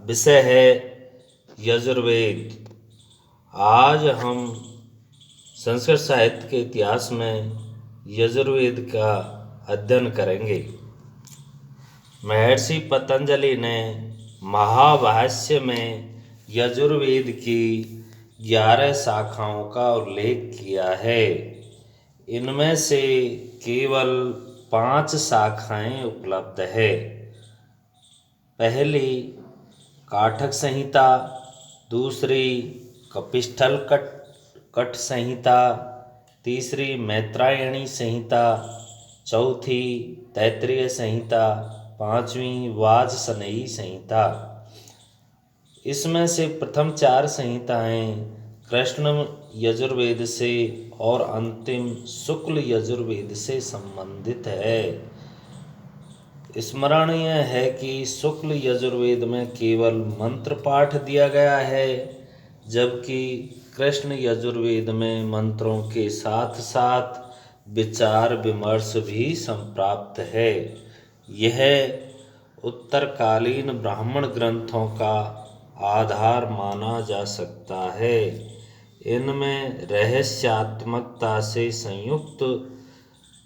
विषय है यजुर्वेद। आज हम संस्कृत साहित्य के इतिहास में यजुर्वेद का अध्ययन करेंगे। महर्षि पतंजलि ने महाभाष्य में यजुर्वेद की 11 शाखाओं का उल्लेख किया है। इनमें से केवल 5 शाखाएं उपलब्ध है। पहली काठक संहिता, दूसरी कपिस्थल कट संहिता, तीसरी मैत्रायणी संहिता, चौथी तैत्तिरीय संहिता, पांचवी वाजसनेयी संहिता। इसमें से प्रथम 4 संहिताएं कृष्ण यजुर्वेद से और अंतिम शुक्ल यजुर्वेद से संबंधित है। स्मरणीय है कि शुक्ल यजुर्वेद में केवल मंत्र पाठ दिया गया है, जबकि कृष्ण यजुर्वेद में मंत्रों के साथ साथ विचार विमर्श भी संप्राप्त है। यह उत्तरकालीन ब्राह्मण ग्रंथों का आधार माना जा सकता है। इनमें रहस्यात्मकता से संयुक्त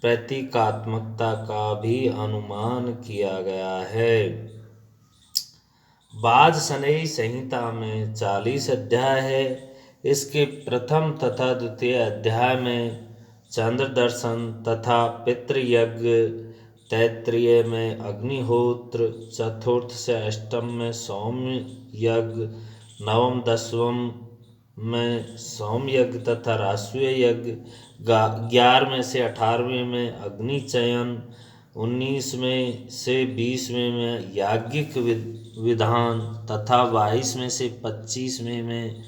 प्रतीकात्मकता का भी अनुमान किया गया है। वाजसनेयी संहिता में 40 अध्याय है। इसके प्रथम तथा द्वितीय अध्याय में चंद्र दर्शन तथा पितृयज्ञ, तैत्तिरीय में अग्निहोत्र, चतुर्थ से अष्टम में सौम्य यज्ञ, नवम दसवम में सौम्य यज्ञ तथा राष्ट्रीय यज्ञ, 11वें से 18वें में अग्नि चयन, 19वें से 20वें में याज्ञिक विधान तथा 22वें से 25वें में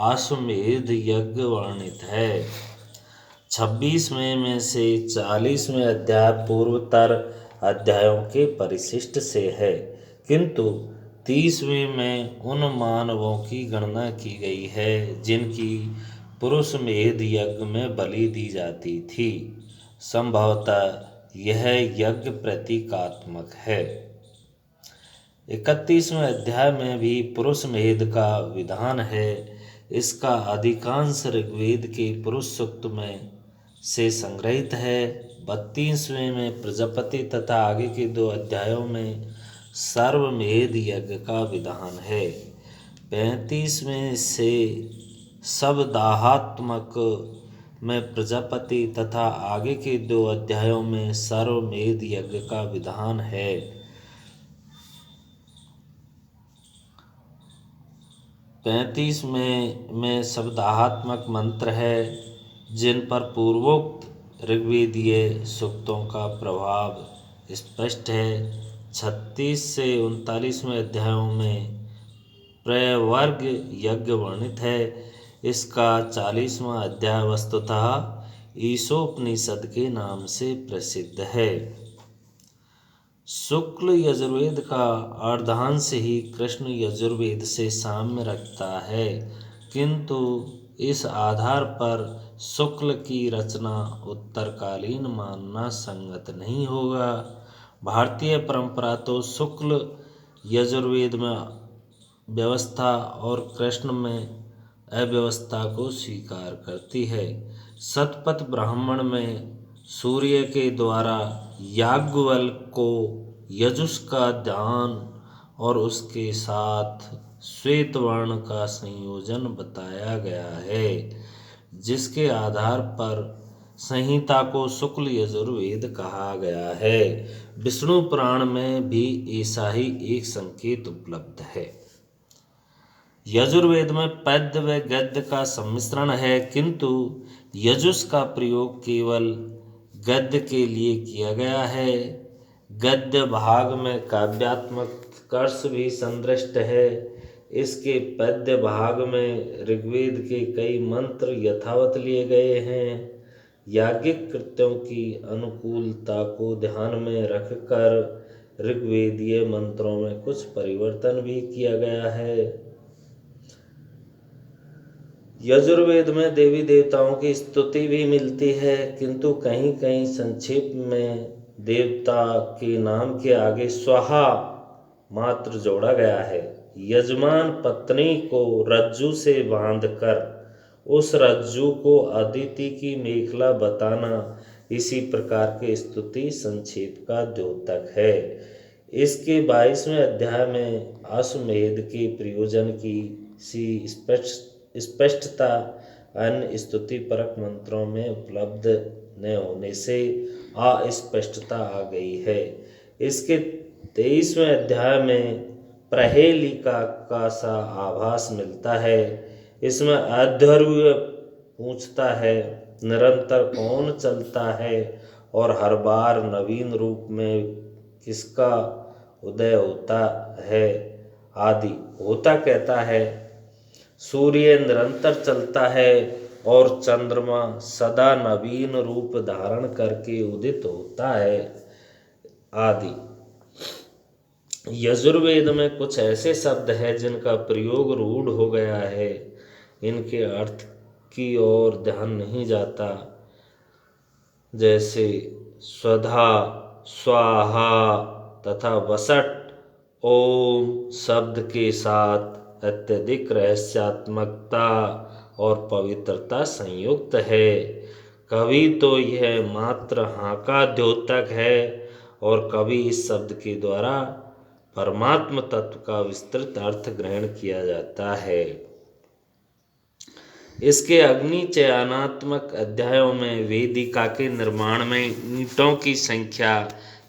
अश्वमेध यज्ञ वर्णित है। 26वें में से 40वें अध्याय पूर्वोत्तर अध्यायों के परिशिष्ट से है, किंतु 30वें में उन मानवों की गणना की गई है जिनकी पुरुष मेध यज्ञ में बलि दी जाती थी। संभवतः यह यज्ञ प्रतीकात्मक है। 31वें अध्याय में भी पुरुष मेध का विधान है। इसका अधिकांश ऋग्वेद के पुरुष सूक्त में से संग्रहित है। 32वें में प्रजापति तथा आगे के 2 अध्यायों में सर्वमेध यज्ञ का विधान है। 35वें से शब्दात्मक में प्रजापति तथा आगे के 2 अध्यायों में सर्वमेध यज्ञ का विधान है। 35 में शब्दात्मक मंत्र है जिन पर पूर्वोक्त ऋग्वेदीय सूक्तों का प्रभाव स्पष्ट है। 36 से 39वें अध्यायों में प्रवर्ग यज्ञ वर्णित है। इसका 40वां अध्याय वस्तुतः ईशोपनिषद के नाम से प्रसिद्ध है। शुक्ल यजुर्वेद का अर्धांश ही कृष्ण यजुर्वेद से साम्य रखता है, किंतु इस आधार पर शुक्ल की रचना उत्तरकालीन मानना संगत नहीं होगा। भारतीय परंपरा तो शुक्ल यजुर्वेद में व्यवस्था और कृष्ण में अव्यवस्था को स्वीकार करती है। शतपथ ब्राह्मण में सूर्य के द्वारा याज्ञवल्क्य को यजुष का दान और उसके साथ श्वेत वर्ण का संयोजन बताया गया है, जिसके आधार पर संहिता को शुक्ल यजुर्वेद कहा गया है। विष्णु पुराण में भी ऐसा ही एक संकेत उपलब्ध है। यजुर्वेद में पद्य व गद्य का सम्मिश्रण है, किंतु यजुष का प्रयोग केवल गद्य के लिए किया गया है। गद्य भाग में काव्यात्मक कर्ष भी संदृष्ट है। इसके पद्य भाग में ऋग्वेद के कई मंत्र यथावत लिए गए हैं। याज्ञिक कृत्यों की अनुकूलता को ध्यान में रखकर ऋग्वेदीय मंत्रों में कुछ परिवर्तन भी किया गया है। यजुर्वेद में देवी देवताओं की स्तुति भी मिलती है, किंतु कहीं कहीं संक्षेप में देवता के नाम के आगे स्वाहा मात्र जोड़ा गया है। यजमान पत्नी को रज्जू से बांधकर उस रज्जू को अदिति की मेखला बताना इसी प्रकार के स्तुति संक्षेप का द्योतक है। इसके 22वें अध्याय में अश्वमेध के प्रयोजन की सी स्पष्टता अन्य स्तुति परक मंत्रों में उपलब्ध न होने से अस्पष्टता आ गई है। इसके 23वें अध्याय में प्रहेलिका का सा आभास मिलता है। इसमें अध्वर्य पूछता है, निरंतर कौन चलता है और हर बार नवीन रूप में किसका उदय होता है आदि। होता कहता है, सूर्य निरंतर चलता है और चंद्रमा सदा नवीन रूप धारण करके उदित होता है आदि। यजुर्वेद में कुछ ऐसे शब्द हैं जिनका प्रयोग रूढ़ हो गया है, इनके अर्थ की ओर ध्यान नहीं जाता। जैसे स्वधा, स्वाहा तथा वसट ओम शब्द के साथ अत्यधिक रहस्यात्मकता और पवित्रता संयुक्त है। कभी तो यह मात्र हाँ का द्योतक है और कभी इस शब्द के द्वारा परमात्म तत्व का विस्तृत अर्थ ग्रहण किया जाता है। इसके अग्नि चयनात्मक अध्यायों में वेदिका के निर्माण में ईंटों की संख्या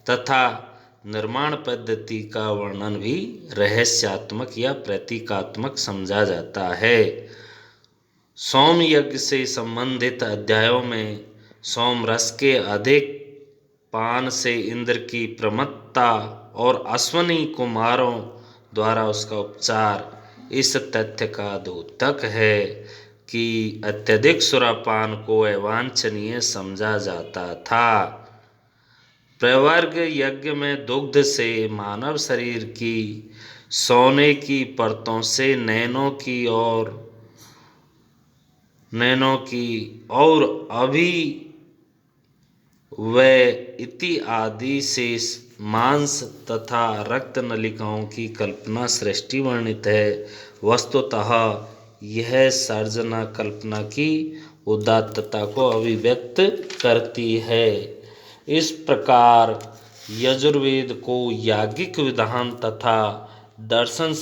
तथा निर्माण पद्धति का वर्णन भी रहस्यात्मक या प्रतीकात्मक समझा जाता है। सोम यज्ञ से संबंधित अध्यायों में सोम रस के अधिक पान से इंद्र की प्रमत्ता और अश्वनी कुमारों द्वारा उसका उपचार इस तथ्य का द्योतक है कि अत्यधिक सुरापान को अवांछनीय समझा जाता था। प्रवर्ग यज्ञ में दुग्ध से मानव शरीर की सोने की परतों से नैनों की और अभी व इति आदि से मांस तथा रक्त नलिकाओं की कल्पना सृष्टि वर्णित है। वस्तुतः यह सर्जना कल्पना की उदात्तता को अभिव्यक्त करती है। इस प्रकार यजुर्वेद को याज्ञिक विधान तथा दर्शन